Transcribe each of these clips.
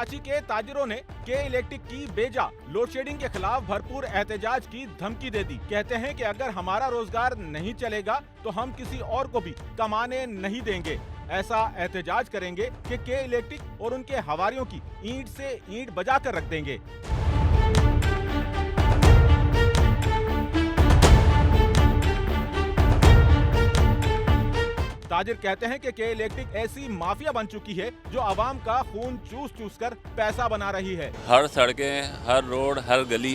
कराची के ताजिरों ने के इलेक्ट्रिक की बेजा लोड शेडिंग के खिलाफ भरपूर एहतजाज की धमकी दे दी। कहते हैं कि अगर हमारा रोजगार नहीं चलेगा तो हम किसी और को भी कमाने नहीं देंगे। ऐसा एहतजाज करेंगे कि के इलेक्ट्रिक और उनके हवारियों की ईंट से ईंट बजाकर रख देंगे। ताजिर कहते हैं कि के इलेक्ट्रिक ऐसी माफिया बन चुकी है जो आवाम का खून चूस चूस कर पैसा बना रही है। हर सड़कें, हर रोड, हर गली,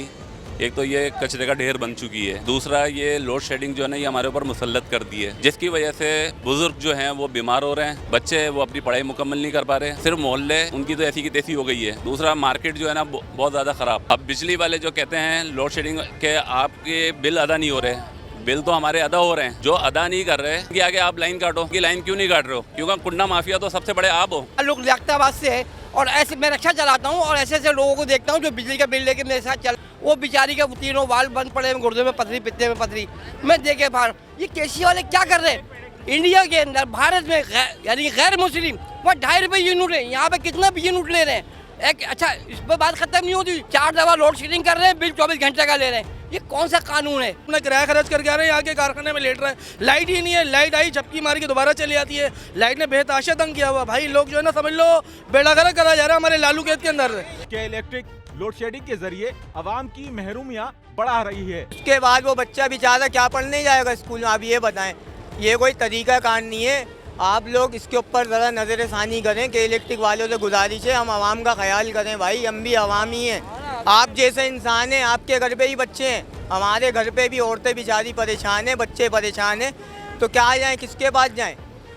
एक तो ये कचरे का ढेर बन चुकी है। दूसरा ये लोड शेडिंग जो है ना, ये हमारे ऊपर मुसल्लत कर दी है, जिसकी वजह से बुजुर्ग जो हैं वो बीमार हो रहे हैं, बच्चे वो अपनी पढ़ाई मुकम्मल नहीं कर पा रहे हैं। सिर्फ मोहल्ले उनकी तो ऐसी की तैसी हो गई है। दूसरा मार्केट जो है ना बहुत ज़्यादा ख़राब। अब बिजली वाले जो कहते हैं लोड शेडिंग के आपके बिल अदा नहीं हो रहे, बिल तो हमारे अदा हो रहे हैं। जो अदा नहीं कर रहे कि आगे आप लाइन काटो, कि लाइन क्यों नहीं काट रहे हो? क्योंकि कुंडा माफिया तो सबसे बड़े आप हो। लोग लियाकताबाद से है और ऐसे मैं रिक्शा चलाता हूँ और ऐसे ऐसे लोगों को देखता हूँ जो बिजली का बिल लेके मेरे साथ चल, वो बेचारी का तीनों वाल बंद पड़े हैं, गुर्दे में पथरी, पित्ते में पथरी। मैं देखे बाहर ये केसी वाले क्या कर रहे हैं इंडिया के अंदर, भारत में यानी गैर मुस्लिम वहाँ 2.5 रुपये यूनिट है, यहाँ पे कितना यूनिट ले रहे हैं। एक अच्छा इस पर बात खत्म नहीं होती, 4 दफा लोड शेडिंग कर रहे हैं, बिल 24 घंटे का ले रहे हैं। ये कौन सा कानून है? अपना किराया खर्च करके आ रहे हैं, यहाँ के कारखाने में लेट रहे हैं, लाइट ही नहीं है। लाइट आई झपकी मार के दोबारा चली आती है। लाइट ने बेहताशा तंग किया हुआ भाई, लोग जो है ना समझ लो बेड़ा गर्क करा जा रहा है हमारे लालू खेत के अंदर। के इलेक्ट्रिक लोड शेडिंग के जरिए आवाम की महरूमियाँ बढ़ा रही है। उसके बाद वो बच्चा बेचारा क्या पढ़ने जाएगा स्कूल में? आप ये बताएं, ये कोई तरीका कार नहीं है। आप लोग इसके ऊपर ज़रा नज़र षानी करें। के इलेक्ट्रिक वालों से गुजारिश है, हम आवाम का ख्याल करें भाई, हम भी आवाम ही हैं। आप जैसे इंसान हैं, आपके घर पे ही बच्चे हैं, हमारे घर पे भी औरतें बेचारी परेशान हैं, बच्चे परेशान हैं, तो क्या जाएं, किसके पास जाएं?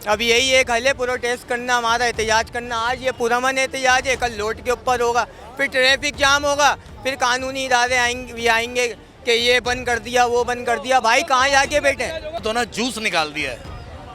अब यही एक हल है, प्रोटेस्ट करना, हमारा एहतजाज करना। आज ये पुरअमन एहतजाज है, कल लोड के ऊपर होगा, फिर ट्रैफिक जाम होगा, फिर कानूनी इदारे आएंगे कि ये बंद कर दिया, वो बंद कर दिया। भाई कहाँ जाके बैठे? तो ना जूस निकाल दिया है,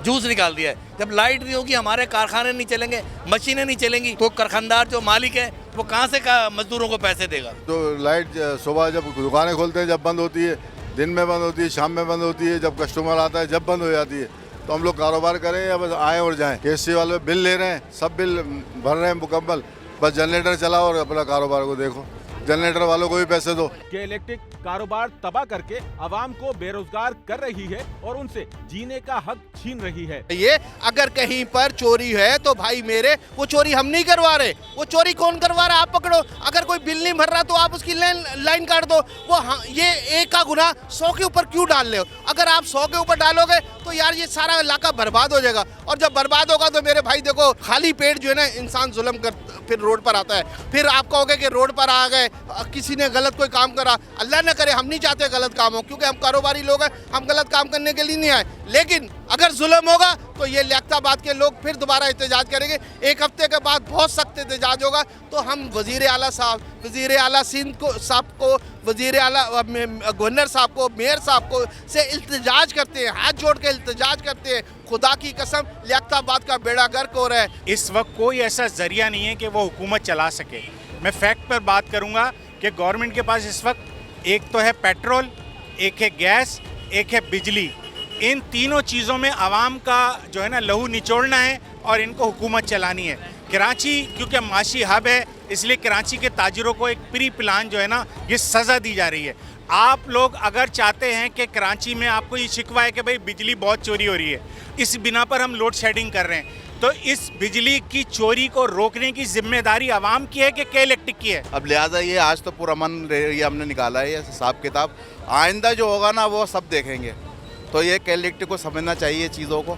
जूस निकाल दिया है। जब लाइट नहीं होगी हमारे कारखाने नहीं चलेंगे, मशीनें नहीं चलेंगी, तो कारखानदार जो मालिक है वो कहाँ से मजदूरों को पैसे देगा? तो लाइट सुबह जब दुकानें खोलते हैं जब बंद होती है, दिन में बंद होती है, शाम में बंद होती है, जब कस्टमर आता है जब बंद हो जाती है। तो हम लोग कारोबार करें या बस आए और जाएं? केसी वाले बिल ले रहे हैं, सब बिल भर रहे हैं मुकम्मल, बस जनरेटर चलाओ और अपना कारोबार को देखो, जनरेटर वालों को भी पैसे दो। के इलेक्ट्रिक कारोबार तबाह करके आवाम को बेरोजगार कर रही है और उनसे जीने का हक छीन रही है। ये अगर कहीं पर चोरी है तो भाई मेरे, वो चोरी हम नहीं करवा रहे, वो चोरी कौन करवा रहा है? आप पकड़ो। अगर कोई बिल नहीं भर रहा तो आप उसकी लाइन काट दो। वो ये एक का गुना 100 के ऊपर क्यों डाल रहे हो? अगर आप 100 के ऊपर डालोगे तो यार ये सारा इलाका बर्बाद हो जाएगा, और जब बर्बाद होगा तो मेरे भाई देखो, खाली पेट जो है ना इंसान जुल्म कर फिर रोड पर आता है। फिर आप कहोगे कि रोड पर आ गए, किसी ने गलत कोई काम करा, अल्लाह न करे, हम नहीं चाहते गलत काम हो, क्योंकि हम कारोबारी लोग हैं, हम गलत काम करने के लिए नहीं आए। लेकिन अगर जुल्म होगा तो ये लियाकताबाद के लोग फिर दोबारा एहतजाज करेंगे। 1 हफ्ते के बाद बहुत सख्त एहतजाज होगा। तो हम वजीर आला साहब, वजीर आला सिंध को साहब को, वजीर आला गवर्नर साहब को, मेयर साहब को से इल्तिजाज करते हैं, हाथ जोड़ के इल्तिजाज करते हैं, खुदा की कसम लियाकताबाद का बेड़ा गर्क हो रहा है। इस वक्त कोई ऐसा जरिया नहीं है कि वो हुकूमत चला सके। मैं फैक्ट पर बात करूंगा कि गवर्नमेंट के पास इस वक्त एक तो है पेट्रोल, एक है गैस, एक है बिजली। इन तीनों चीज़ों में आवाम का जो है ना लहू निचोड़ना है और इनको हुकूमत चलानी है। कराची क्योंकि माशी हब है, इसलिए कराची के ताजिरों को एक प्री प्लान जो है ना ये सज़ा दी जा रही है। आप लोग अगर चाहते हैं कि कराची में आपको ये शिकवा है कि भाई बिजली बहुत चोरी हो रही है, इस बिना पर हम लोड शेडिंग कर रहे हैं, तो इस बिजली की चोरी को रोकने की जिम्मेदारी आवाम की है कि के इलेक्ट्रिक की है? अब लिहाजा ये आज तो पुरअमन ये हमने निकाला है, ये हिसाब किताब आइंदा जो होगा ना वो सब देखेंगे। तो ये के इलेक्ट्रिक को समझना चाहिए चीज़ों को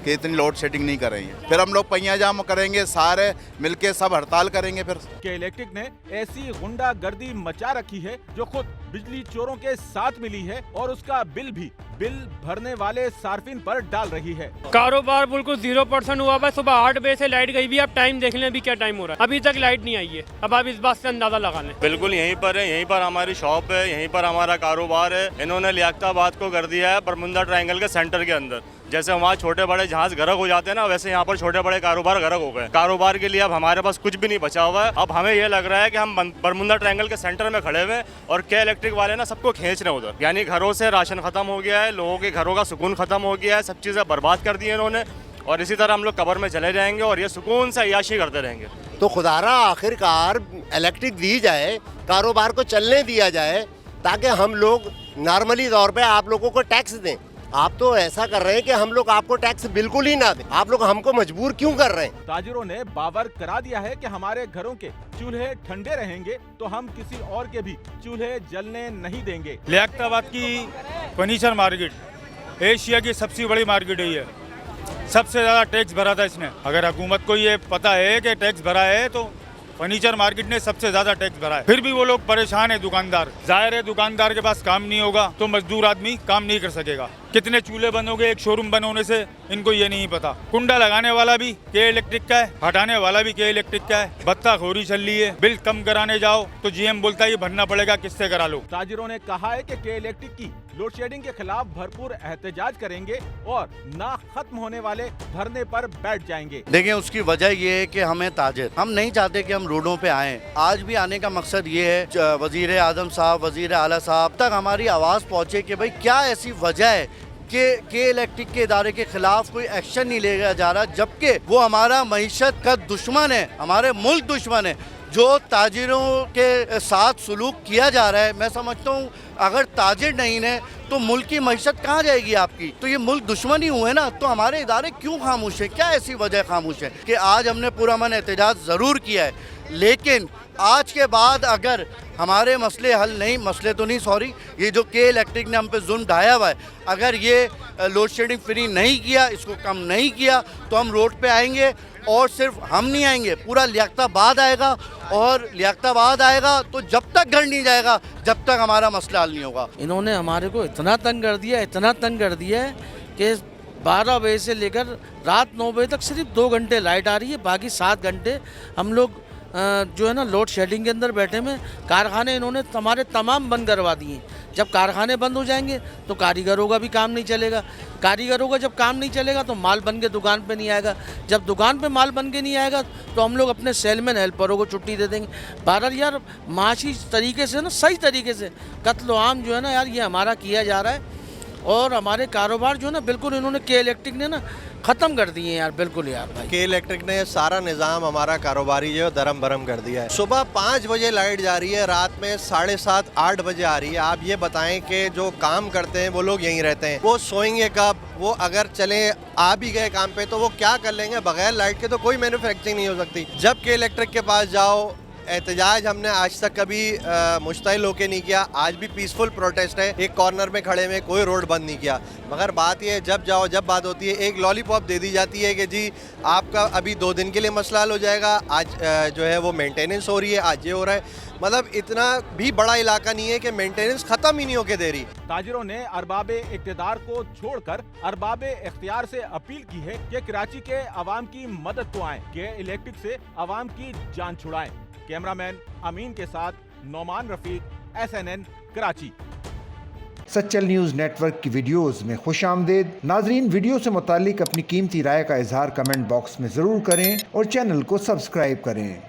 कि इतनी लोड शेडिंग नहीं करेंगे, फिर हम लोग पहिया जाम करेंगे, सारे मिलके सब हड़ताल करेंगे। फिर के इलेक्ट्रिक ने ऐसी गुंडागर्दी मचा रखी है जो खुद बिजली चोरों के साथ मिली है और उसका बिल भरने वाले सार्फिन पर डाल रही है। कारोबार बिल्कुल 0% हुआ है। सुबह 8 बजे से लाइट गई भी, आप टाइम देख लें अभी क्या टाइम हो रहा है, अभी तक लाइट नहीं आई है। अब आप इस बात से अंदाजा लगा लें। बिल्कुल यहीं पर है, यहीं पर हमारी शॉप है, यहीं पर हमारा कारोबार है। इन्होंने लियाकताबाद को कर दिया है बरमुंदा ट्रायंगल के सेंटर के अंदर। जैसे वहाँ छोटे बड़े जहाज गर्क हो जाते हैं ना, वैसे यहाँ पर छोटे बड़े कारोबार गर्क हो गए। कारोबार के लिए अब हमारे पास कुछ भी नहीं बचा हुआ है। अब हमें ये लग रहा है कि हम बरमुंदा ट्रायंगल के सेंटर में खड़े हुए और के इलेक्ट्रिक वाले ना सबको खींच रहे हैं उधर। यानी घरों से राशन खत्म हो गया है, लोगों के घरों का सुकून खत्म हो गया है, सब चीज़ें बर्बाद कर दी है इन्होंने। और इसी तरह हम लोग कब्र में चले जाएंगे और ये सुकून से अय्याशी करते रहेंगे। तो खुदारा आखिरकार इलेक्ट्रिक दी जाए, कारोबार को चलने दिया जाए, ताकि हम लोग नॉर्मली तौर पे आप लोगों को टैक्स दें। आप तो ऐसा कर रहे हैं कि हम लोग आपको टैक्स बिल्कुल ही ना दें। आप लोग हमको मजबूर क्यों कर रहे हैं? ताजिरों ने बावर करा दिया है कि हमारे घरों के चूल्हे ठंडे रहेंगे तो हम किसी और के भी चूल्हे जलने नहीं देंगे। लियाकताबाद की फर्नीचर मार्केट एशिया की सबसे बड़ी मार्केट है, ये सबसे ज़्यादा टैक्स भरा था इसने। अगर हुकूमत को ये पता है कि टैक्स भरा है तो फर्नीचर मार्केट ने सबसे ज्यादा टैक्स भरा है, फिर भी वो लोग परेशान है। दुकानदार, जाहिर है दुकानदार के पास काम नहीं होगा तो मजदूर आदमी काम नहीं कर सकेगा। कितने चूल्हे बंद हो गए एक शोरूम बंद होने से, इनको ये नहीं पता। कुंडा लगाने वाला भी के इलेक्ट्रिक का है, हटाने वाला भी के इलेक्ट्रिक का है। बत्ताखोरी चल रही है, बिल कम कराने जाओ तो जीएम बोलता है ये भरना पड़ेगा, किससे करा लो। ताजिरों ने कहा है कि के इलेक्ट्रिक की लोड शेडिंग के खिलाफ भरपूर एहतजाज करेंगे और ना खत्म होने वाले धरने पर बैठ जाएंगे। देखिए उसकी वजह ये है कि हमें ताजिर, हम नहीं चाहते कि हम रोडों पे आए। आज भी आने का मकसद ये है वजीर आजम साहब, वजीर आला साहब तक हमारी आवाज़ पहुँचे कि भाई क्या ऐसी वजह है के इलेक्ट्रिक के इदारे के खिलाफ कोई एक्शन नहीं लिया जा रहा, जबकि वो हमारा मईशत का दुश्मन है, हमारे मुल्क दुश्मन है। जो ताजिरों के साथ सलूक किया जा रहा है, मैं समझता हूँ अगर ताजिर नहीं है तो मुल्क की मईशत कहाँ जाएगी आपकी? तो ये मुल्क दुश्मन ही हुए ना, तो हमारे इदारे क्यों खामोश है? क्या ऐसी वजह खामोश है कि आज हमने पूरा मन एहतजाज ज़रूर किया है, लेकिन आज के बाद अगर हमारे मसले हल नहीं, मसले तो नहीं सॉरी, ये जो के इलेक्ट्रिक ने हम पे जुल्म ढाया हुआ है, अगर ये लोड शेडिंग फ्री नहीं किया, इसको कम नहीं किया तो हम रोड पे आएंगे। और सिर्फ हम नहीं आएंगे, पूरा लियाकताबाद आएगा, और लियाकताबाद आएगा तो जब तक घर नहीं जाएगा जब तक हमारा मसला हल नहीं होगा। इन्होंने हमारे को इतना तंग कर दिया, इतना तंग कर दिया है कि 12 बजे से लेकर रात 9 बजे तक सिर्फ 2 घंटे लाइट आ रही है, बाकी 7 घंटे हम लोग जो है ना लोड शेडिंग के अंदर बैठे में। कारखाने इन्होंने हमारे तमाम बंद करवा दिए। जब कारखाने बंद हो जाएंगे तो कारीगरों का भी काम नहीं चलेगा, कारीगरों का जब काम नहीं चलेगा तो माल बन के दुकान पे नहीं आएगा, जब दुकान पे माल बन के नहीं आएगा तो हम लोग अपने सेलमैन हेल्परों को छुट्टी दे देंगे। बहरहाल यार माशी तरीके से ना, सही तरीके से कत्ल आम जो है ना यार, ये हमारा किया जा रहा है। और हमारे कारोबार जो है ना बिल्कुल इन्होंने के इलेक्ट्रिक ने ना ख़त्म कर दिए हैं यार, बिल्कुल यार भाई। के इलेक्ट्रिक ने सारा निज़ाम हमारा कारोबारी जो है दरम भरम कर दिया है। सुबह 5 बजे लाइट जा रही है, रात में 7:30 8 बजे आ रही है। आप ये बताएं कि जो काम करते हैं वो लोग यहीं रहते हैं, वो सोएंगे कब? वो अगर चले आ भी गए काम पे तो वो क्या कर लेंगे? बगैर लाइट के तो कोई मैन्युफैक्चरिंग नहीं हो सकती। जब के इलेक्ट्रिक के पास जाओ, एहतजाज हमने आज तक कभी मुश्तइल होके नहीं किया। आज भी पीसफुल प्रोटेस्ट है, एक कॉर्नर में खड़े में, कोई रोड बंद नहीं किया। मगर बात ये है जब जाओ, जब बात होती है, एक लॉलीपॉप दे दी जाती है कि जी आपका अभी 2 दिन के लिए मसला हल हो जाएगा। आज जो है वो मेंटेनेंस हो रही है, आज ये हो रहा है। मतलब इतना भी बड़ा इलाका नहीं है कि मेंटेनेंस खत्म ही नहीं होके दे रही। ताजिरों ने अरबाबे इक़्तिदार को छोड़कर अरबाबे इख्तियार से अपील की है कि कराची के अवाम की मदद को आएं, के इलेक्ट्रिक से अवाम की जान छुड़ाएं। कैमरामैन अमीन के साथ Nauman Rafiq, SNN Karachi. Sachal news network की वीडियोस में खुशामदीद। नाजरीन, वीडियो से मुतालिक अपनी कीमती राय का इजहार कमेंट बॉक्स में ज़रूर करें और चैनल को सब्सक्राइब करें।